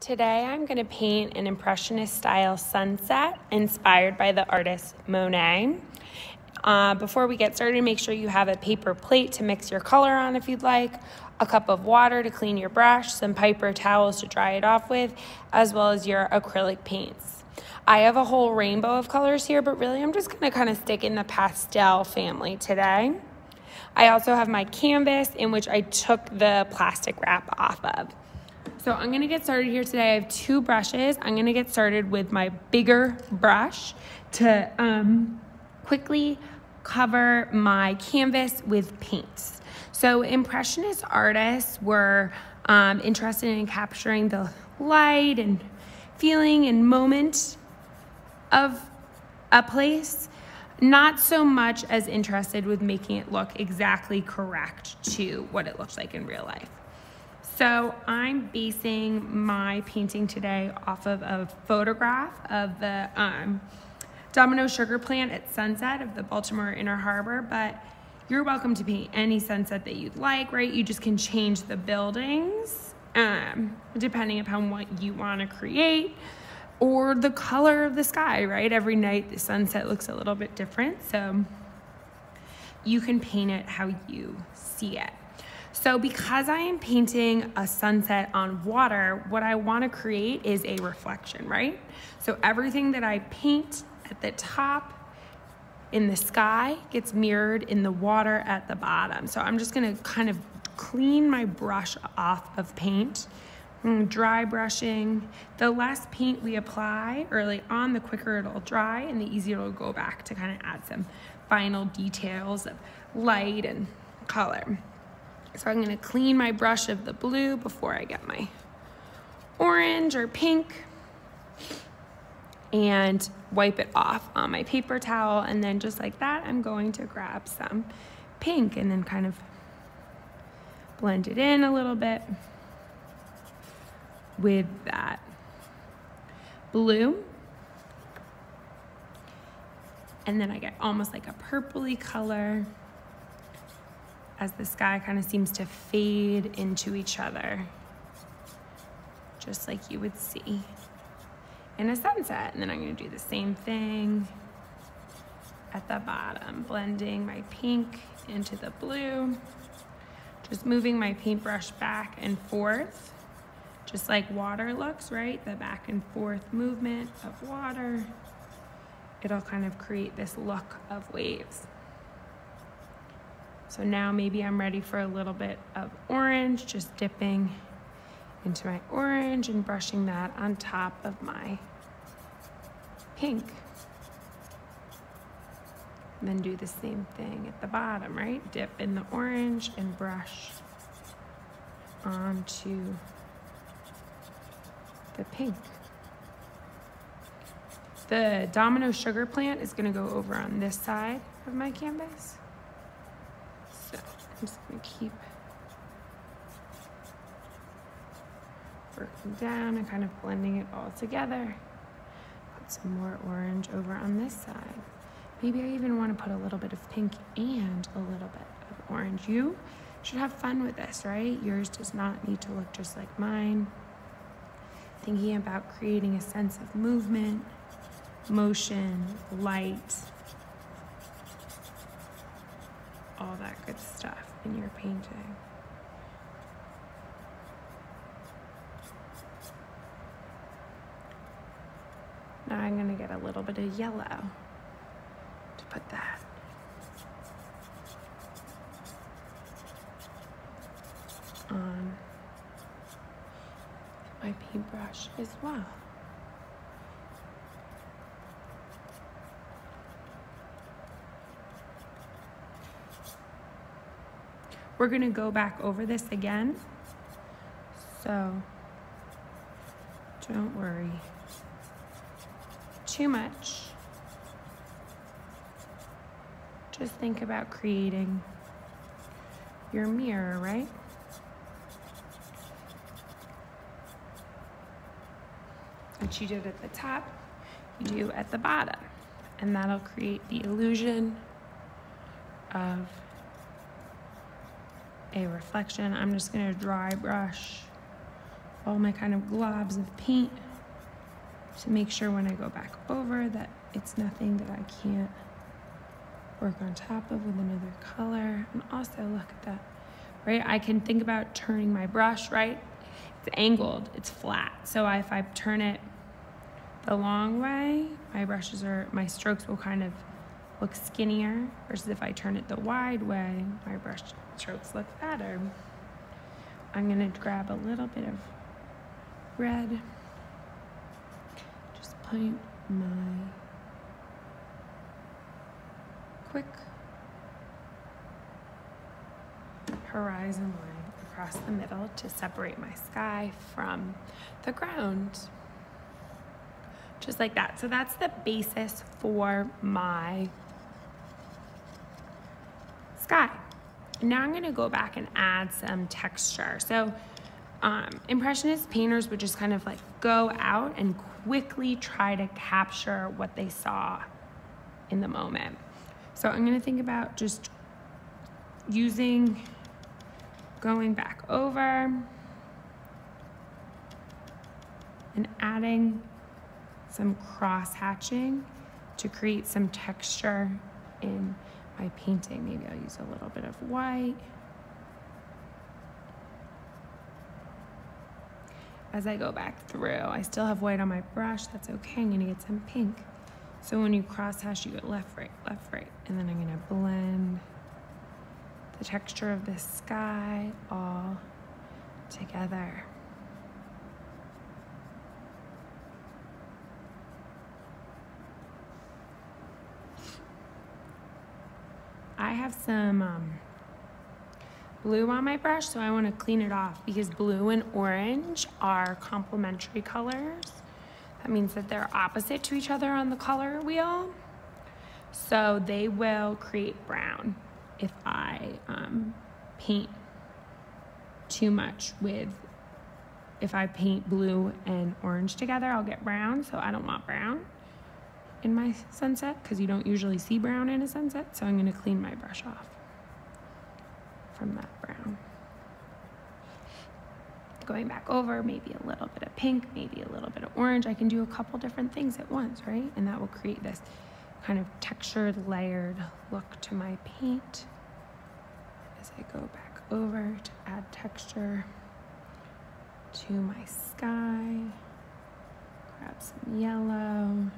Today I'm going to paint an Impressionist style sunset inspired by the artist Monet. Before we get started, make sure you have a paper plate to mix your color on if you'd like, a cup of water to clean your brush, some paper towels to dry it off with, as well as your acrylic paints. I have a whole rainbow of colors here, but really I'm just going to kind of stick in the pastel family today. I also have my canvas in which I took the plastic wrap off of. So I'm gonna get started here today. I have two brushes. I'm gonna get started with my bigger brush to quickly cover my canvas with paints. So Impressionist artists were interested in capturing the light and feeling and moment of a place, not so much as interested with making it look exactly correct to what it looks like in real life. So I'm basing my painting today off of a photograph of the domino sugar plant at sunset of the Baltimore Inner Harbor, but you're welcome to paint any sunset that you'd like, right? You just can change the buildings depending upon what you want to create or the color of the sky, right? Every night the sunset looks a little bit different, so you can paint it how you see it. So because I am painting a sunset on water, what I want to create is a reflection, right? So everything that I paint at the top in the sky gets mirrored in the water at the bottom. So I'm just going to kind of clean my brush off of paint. Dry brushing. The less paint we apply early on, the quicker it'll dry and the easier it'll go back to kind of add some final details of light and color. So I'm going to clean my brush of the blue before I get my orange or pink and wipe it off on my paper towel. And then just like that, I'm going to grab some pink and then kind of blend it in a little bit with that blue. And then I get almost like a purpley color as the sky kind of seems to fade into each other, just like you would see in a sunset. And then I'm going to do the same thing at the bottom, blending my pink into the blue, just moving my paintbrush back and forth, just like water looks, right? The back and forth movement of water. It'll kind of create this look of waves. So now maybe I'm ready for a little bit of orange, just dipping into my orange and brushing that on top of my pink. And then do the same thing at the bottom, right? Dip in the orange and brush onto the pink. The domino sugar plant is gonna go over on this side of my canvas. So I'm just going to keep working down and kind of blending it all together. Put some more orange over on this side. Maybe I even want to put a little bit of pink and a little bit of orange. You should have fun with this, right? Yours does not need to look just like mine. Thinking about creating a sense of movement, motion, light, all that good stuff in your painting. Now I'm going to get a little bit of yellow to put that. On my paintbrush as well. We're going to go back over this again, so don't worry too much. Just think about creating your mirror, right? What you did at the top, you do at the bottom, and that'll create the illusion of a reflection. I'm just going to dry brush all my kind of globs of paint to make sure when I go back over that it's nothing that I can't work on top of with another color. And also look at that, right? I can think about turning my brush, right? It's angled, it's flat. So if I turn it the long way, my strokes will kind of look skinnier, versus if I turn it the wide way, my brush strokes look fatter. I'm gonna grab a little bit of red, just paint my quick horizon line across the middle to separate my sky from the ground. Just like that. So that's the basis for my sky. Now I'm gonna go back and add some texture. So Impressionist painters would just kind of like go out and quickly try to capture what they saw in the moment. So I'm gonna think about just going back over and adding some cross hatching to create some texture in my painting. Maybe I'll use a little bit of white. As I go back through, I still have white on my brush, that's okay, I'm gonna get some pink. So when you cross hatch, you go left, right, and then I'm gonna blend the texture of the sky all together. I have some blue on my brush, so I want to clean it off because blue and orange are complementary colors. That means that they're opposite to each other on the color wheel. So they will create brown if I paint too much if I paint blue and orange together, I'll get brown, so I don't want brown in my sunset because you don't usually see brown in a sunset. So I'm going to clean my brush off from that brown. Going back over, maybe a little bit of pink, maybe a little bit of orange. I can do a couple different things at once, right? And that will create this kind of textured, layered look to my paint. As I go back over to add texture to my sky, grab some yellow.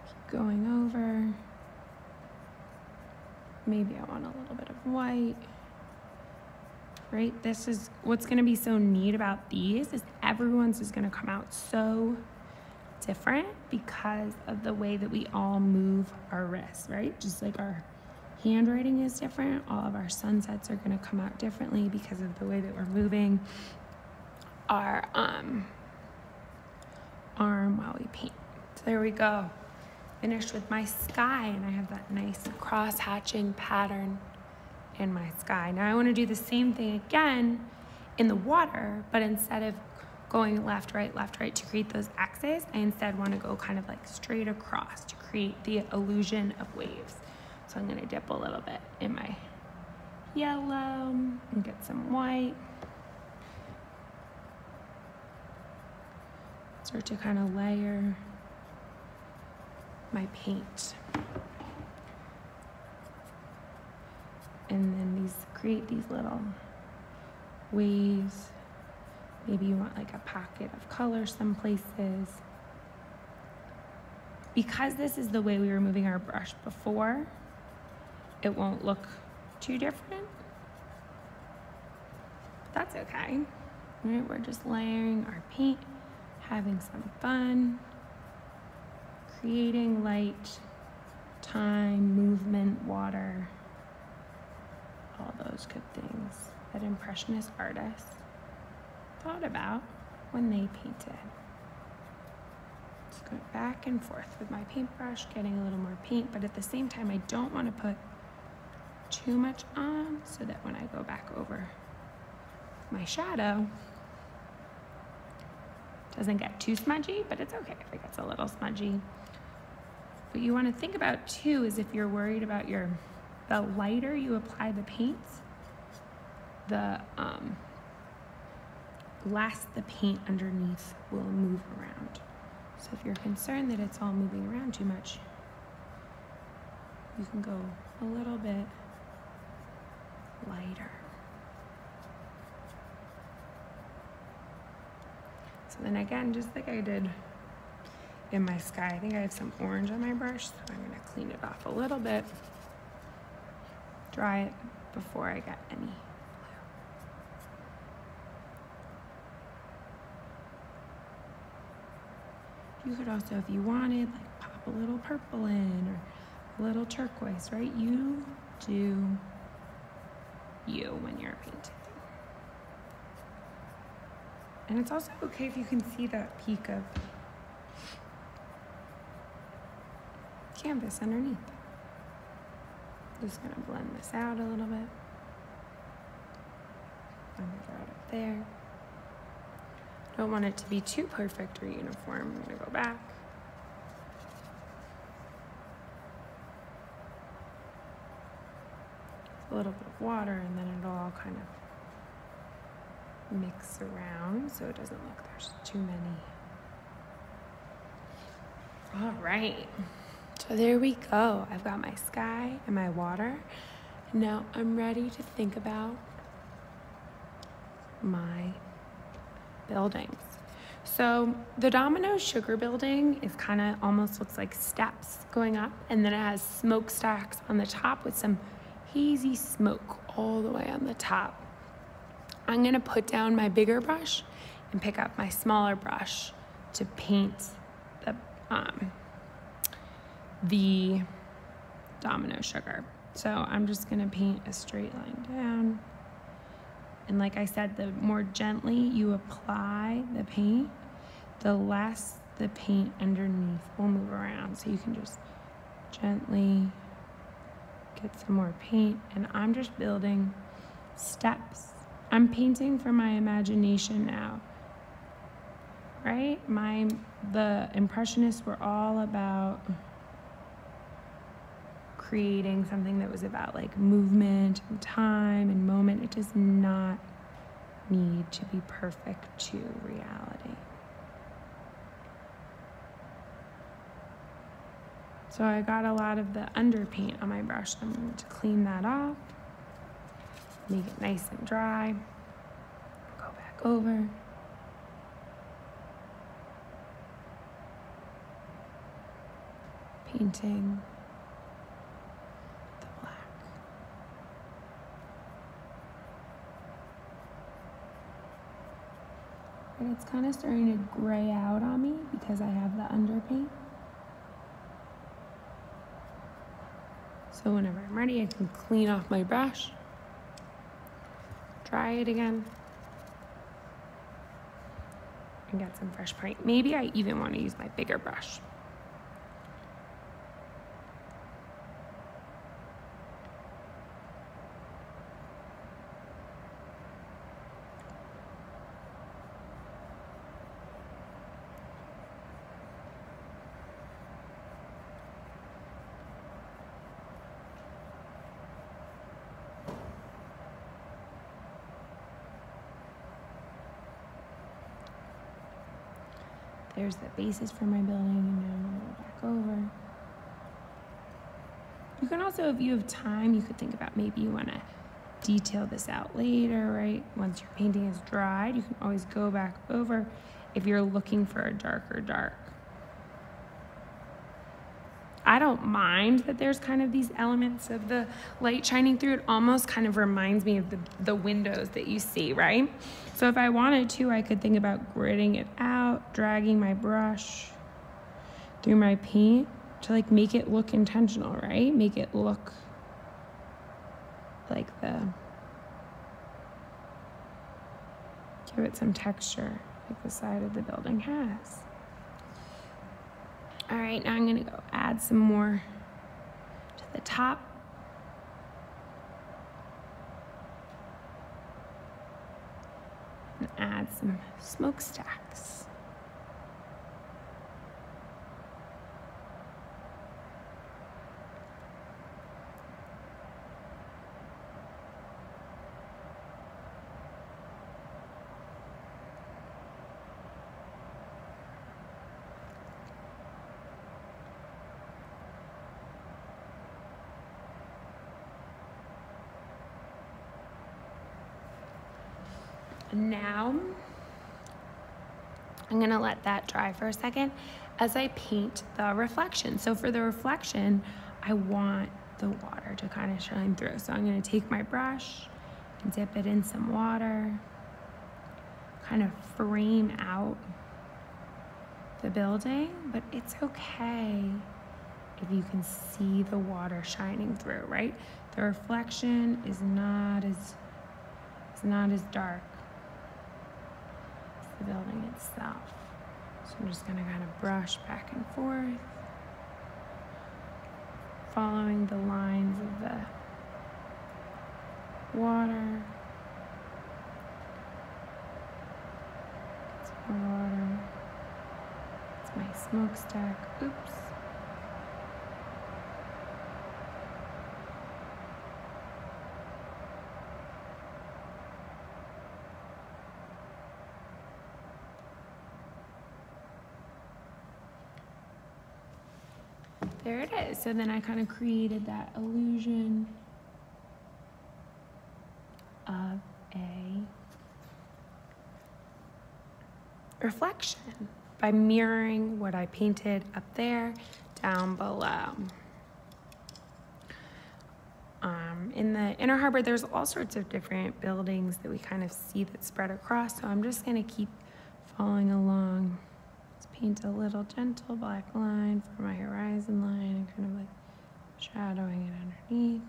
Keep going over. Maybe I want a little bit of white, right? This is what's gonna be so neat about these is everyone's is gonna come out so different because of the way that we all move our wrists, right? Just like our handwriting is different, all of our sunsets are gonna come out differently because of the way that we're moving our arm while we paint. So there we go. Finished with my sky, and I have that nice cross-hatching pattern in my sky. Now I want to do the same thing again in the water, but instead of going left, right to create those X's, I instead want to go kind of like straight across to create the illusion of waves. So I'm going to dip a little bit in my yellow and get some white. Start to kind of layer my paint. And then create these little waves. Maybe you want like a pocket of color some places. Because this is the way we were moving our brush before, it won't look too different. That's okay. Right, we're just layering our paint, having some fun. Creating light, time, movement, water, all those good things that Impressionist artists thought about when they painted. Just going back and forth with my paintbrush, getting a little more paint, but at the same time, I don't want to put too much on so that when I go back over my shadow, it doesn't get too smudgy, but it's okay if it gets a little smudgy. What you want to think about too is if you're worried about your the lighter you apply the paints, the less the paint underneath will move around. So if you're concerned that it's all moving around too much, you can go a little bit lighter. So then again, just like I did in my sky, I think I have some orange on my brush, so I'm gonna clean it off a little bit, dry it before I get any. You could also, if you wanted, like pop a little purple in or a little turquoise, right? You do you when you're painting. And it's also okay if you can see that peak of canvas underneath. Just gonna blend this out a little bit. I'm gonna draw it up there. Don't want it to be too perfect or uniform. I'm gonna go back. A little bit of water, and then it'll all kind of mix around so it doesn't look there's too many. All right, so there we go. I've got my sky and my water. Now I'm ready to think about my buildings. So the Domino sugar building is kind of almost looks like steps going up, and then it has smokestacks on the top with some hazy smoke all the way on the top. I'm gonna put down my bigger brush and pick up my smaller brush to paint the Domino sugar. So I'm just gonna paint a straight line down. And like I said, the more gently you apply the paint, the less the paint underneath will move around. So you can just gently get some more paint. And I'm just building steps. I'm painting from my imagination now, right? The Impressionists were all about creating something that was about like movement and time and moment. It does not need to be perfect to reality. So I got a lot of the underpaint on my brush. I'm going to clean that off, make it nice and dry, go back over. Painting the black. And it's kind of starting to gray out on me because I have the underpaint. So whenever I'm ready, I can clean off my brush, dry it again, and get some fresh paint. Maybe I even want to use my bigger brush. There's the basis for my building, and now I'm gonna go back over. You can also, if you have time, you could think about maybe you wanna detail this out later, right? Once your painting is dried, you can always go back over if you're looking for a darker dark. I don't mind that there's kind of these elements of the light shining through. It almost kind of reminds me of the windows that you see, right? So if I wanted to, I could think about gridding it out, dragging my brush through my paint to like make it look intentional, right? Make it look like give it some texture like the side of the building has. All right, now I'm gonna go add some more to the top. And add some smokestacks. Now, I'm gonna let that dry for a second as I paint the reflection. So for the reflection, I want the water to kind of shine through. So I'm gonna take my brush and dip it in some water, kind of frame out the building, but it's okay if you can see the water shining through, right? The reflection is not as dark as the building itself. So I'm just gonna kind of brush back and forth, following the lines of the water. Some more water. It's my smokestack. Oops. There it is. So then I kind of created that illusion of a reflection by mirroring what I painted up there down below. In the Inner Harbor, there's all sorts of different buildings that we kind of see that spread across, so I'm just going to keep following along. Paint a little gentle black line for my horizon line and kind of like shadowing it underneath.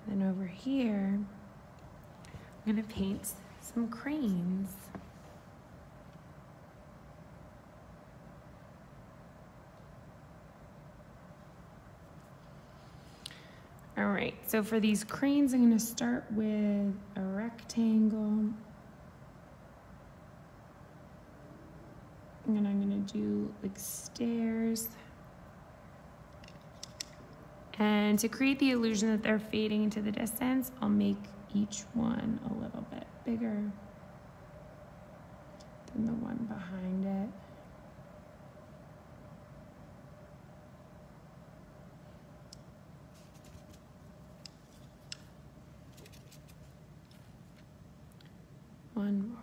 And then over here, I'm going to paint some cranes. All right, so for these cranes, I'm going to start with a rectangle. And I'm gonna do like stairs. And to create the illusion that they're fading into the distance, I'll make each one a little bit bigger than the one behind it. One more.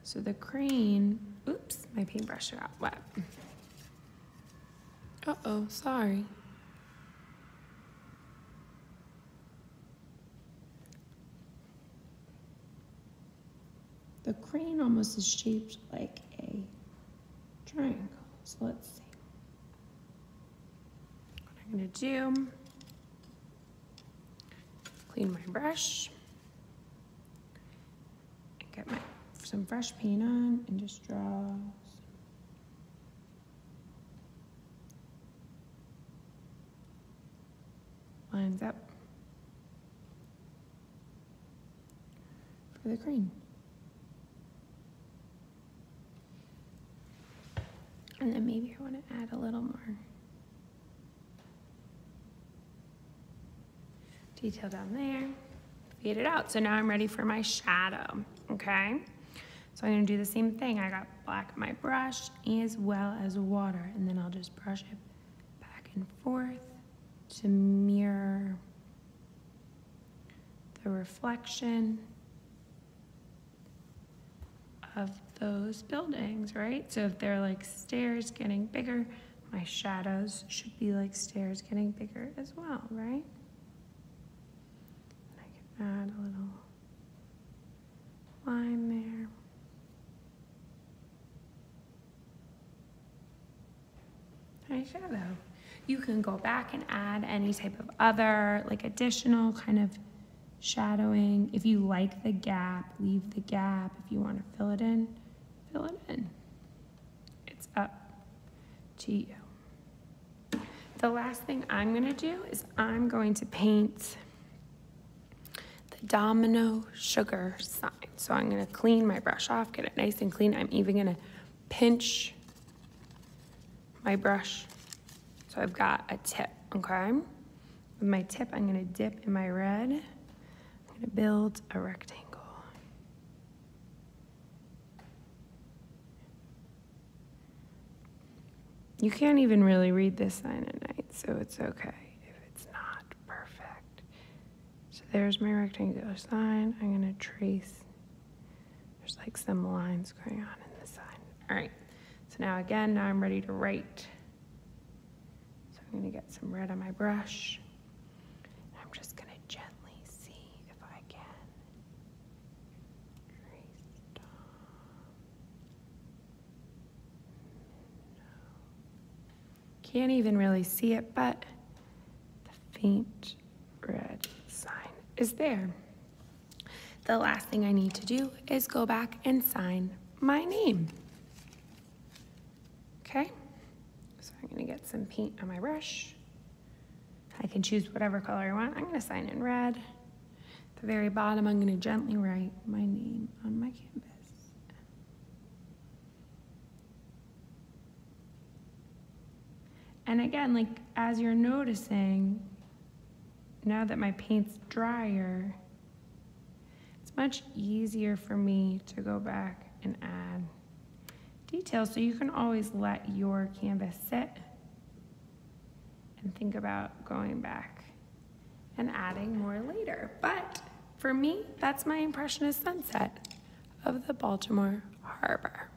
So the crane, oops, my paintbrush got wet. Uh-oh, sorry. The crane almost is shaped like a triangle. So let's see. What I'm gonna do, clean my brush, and get some fresh paint on and just draw some lines up for the crane. And then maybe I want to add a little more detail down there, fade it out. So now I'm ready for my shadow, okay? So I'm gonna do the same thing. I got black in my brush as well as water, and then I'll just brush it back and forth to mirror the reflection of those buildings, right? So if they're like stairs getting bigger, my shadows should be like stairs getting bigger as well, right? And I can add a little line there. My shadow. You can go back and add any type of other, like additional kind of shadowing. If you like the gap, leave the gap. If you want to fill it in, fill it in. It's up to you. The last thing I'm gonna do is I'm going to paint the domino sugar sign. So I'm gonna clean my brush off, get it nice and clean. I'm even gonna pinch my brush. So I've got a tip, okay? With my tip, I'm gonna dip in my red. I'm gonna build a rectangle. You can't even really read this sign at night, so it's okay if it's not perfect. So there's my rectangular sign. I'm gonna trace, there's like some lines going on in the sign. All right, so now again, now I'm ready to write. So I'm gonna get some red on my brush. I'm just gonna gently see if I can trace down. Can't even really see it, but the faint red sign is there. The last thing I need to do is go back and sign my name. Okay, so I'm gonna get some paint on my brush. I can choose whatever color I want. I'm gonna sign in red. At the very bottom, I'm gonna gently write my name on my canvas. And again, like as you're noticing, now that my paint's drier, it's much easier for me to go back and add details. So you can always let your canvas sit and think about going back and adding more later. But for me, that's my Impressionist sunset of the Baltimore Harbor.